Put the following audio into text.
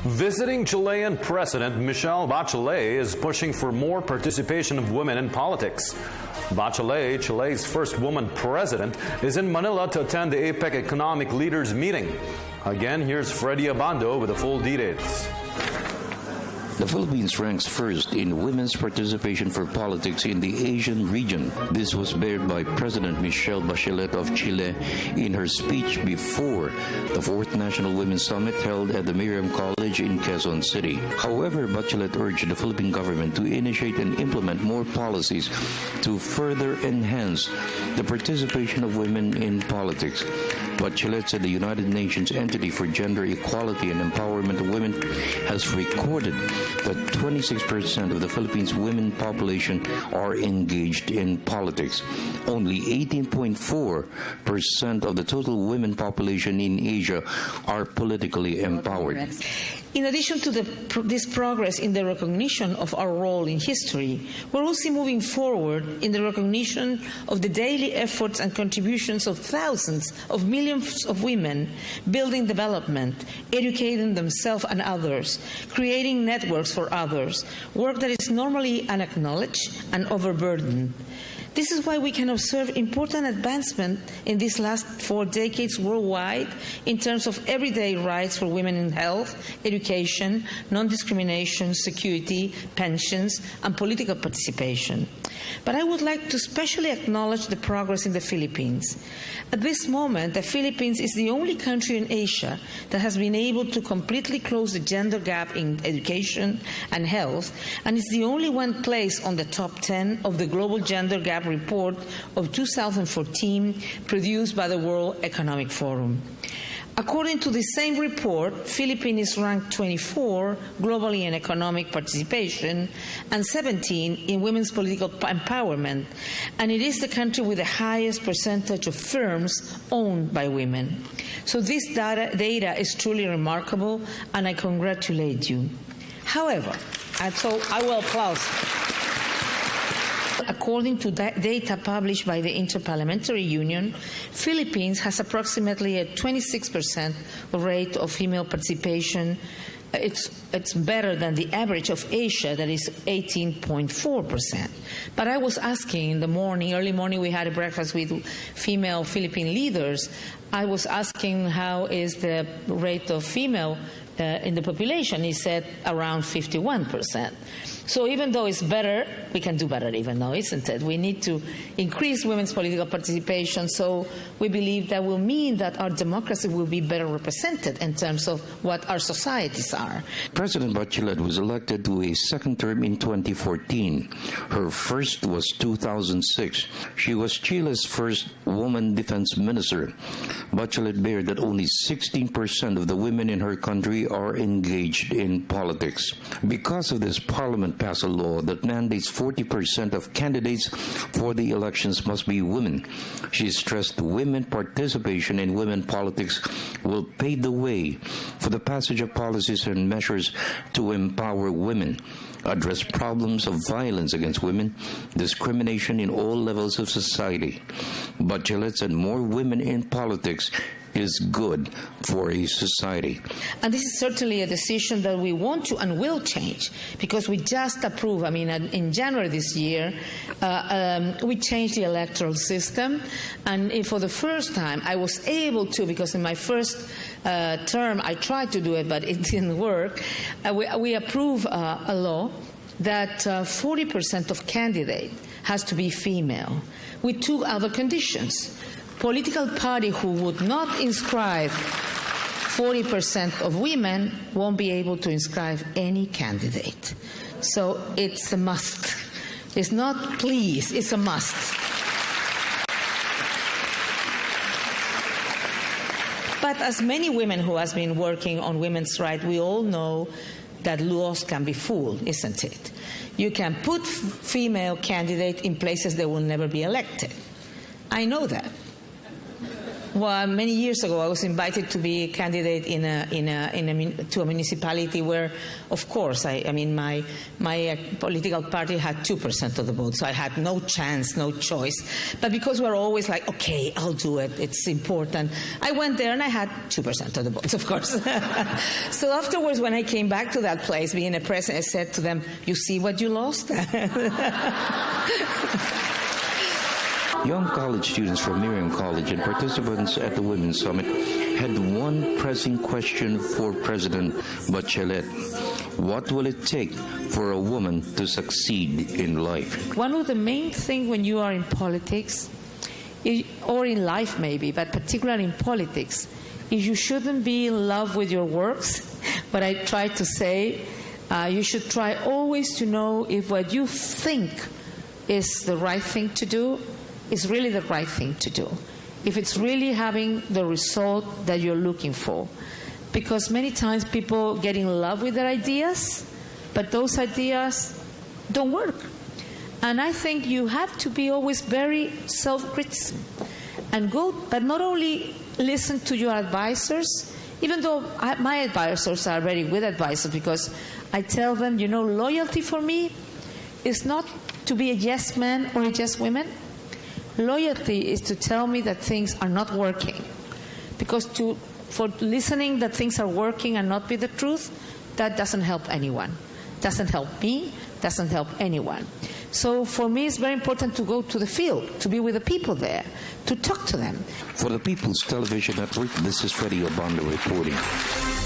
Visiting Chilean President Michelle Bachelet is pushing for more participation of women in politics. Bachelet, Chile's first woman president, is in Manila to attend the APEC Economic Leaders Meeting. Again, here's Freddie Abando with the full details. The Philippines ranks first in women's participation for politics in the Asian region. This was bared by President Michelle Bachelet of Chile in her speech before the 4th National Women's Summit held at the Miriam College in Quezon City. However, Bachelet urged the Philippine government to initiate and implement more policies to further enhance the participation of women in politics. Bachelet said the United Nations Entity for Gender Equality and Empowerment of Women has recorded that 26% of the Philippines' women population are engaged in politics. Only 18.4% of the total women population in Asia are politically empowered. In addition to this progress in the recognition of our role in history, we're also moving forward in the recognition of the daily efforts and contributions of thousands of millions of women building development, educating themselves and others, creating networks for others, work that is normally unacknowledged and overburdened. This is why we can observe important advancement in these last 4 decades worldwide in terms of everyday rights for women in health, education, non-discrimination, security, pensions, and political participation. But I would like to especially acknowledge the progress in the Philippines. At this moment, the Philippines is the only country in Asia that has been able to completely close the gender gap in education and health, and is the only one placed on the top 10 of the Global Gender Gap Report of 2014 produced by the World Economic Forum. According to the same report, Philippines is ranked 24 globally in economic participation and 17 in women's political empowerment, and it is the country with the highest percentage of firms owned by women. So this data is truly remarkable, and I congratulate you. However, I will applaud. According to data published by the Interparliamentary Union, Philippines has approximately a 26% rate of female participation. It's better than the average of Asia, that is 18.4%. But I was asking in the morning, early morning, we had a breakfast with female Philippine leaders. I was asking how is the rate of female in the population. He said around 51%. So even though it's better, we can do better even though, isn't it? We need to increase women's political participation, so we believe that will mean that our democracy will be better represented in terms of what our societies are. President Bachelet was elected to a second term in 2014. Her first was 2006. She was Chile's first woman defense minister. Bachelet bared that only 16% of the women in her country are engaged in politics. Because of this, Parliament passed a law that mandates 40% of candidates for the elections must be women. She stressed women participation in women politics will pave the way for the passage of policies and measures to empower women, address problems of violence against women, discrimination in all levels of society. Bachelet said more women in politics is good for a society. And this is certainly a decision that we want to and will change, because we just approved, in January this year, we changed the electoral system, and for the first time I was able to, because in my first term I tried to do it but it didn't work, we approved a law that 40% of candidate has to be female, with 2 other conditions. Political party who would not inscribe 40% of women won't be able to inscribe any candidate. So it's a must. It's not please, it's a must. But as many women who has been working on women's rights, we all know that laws can be fooled, isn't it? You can put female candidates in places they will never be elected. I know that. Well, many years ago, I was invited to be a candidate to a municipality where, of course, my political party had 2% of the vote, so I had no chance, no choice. But because we're always like, okay, I'll do it, it's important, I went there and I had 2% of the votes, of course. So afterwards, when I came back to that place, being a president, I said to them, you see what you lost? Young college students from Miriam College and participants at the Women's Summit had one pressing question for President Bachelet. What will it take for a woman to succeed in life? One of the main things when you are in politics, or in life maybe, but particularly in politics, is you shouldn't be in love with your works. But I try to say, you should try always to know if what you think is the right thing to do is really the right thing to do, if it's really having the result that you're looking for. Because many times people get in love with their ideas, but those ideas don't work. And I think you have to be always very self-critical and but not only listen to your advisors, even though my advisors are very good advisors, because I tell them, loyalty for me is not to be a yes man or a yes woman. Loyalty is to tell me that things are not working. Because for listening that things are working and not be the truth, that doesn't help anyone. Doesn't help me, doesn't help anyone. So for me, it's very important to go to the field, to be with the people there, to talk to them. For the People's Television Network, this is Freddie Abando reporting.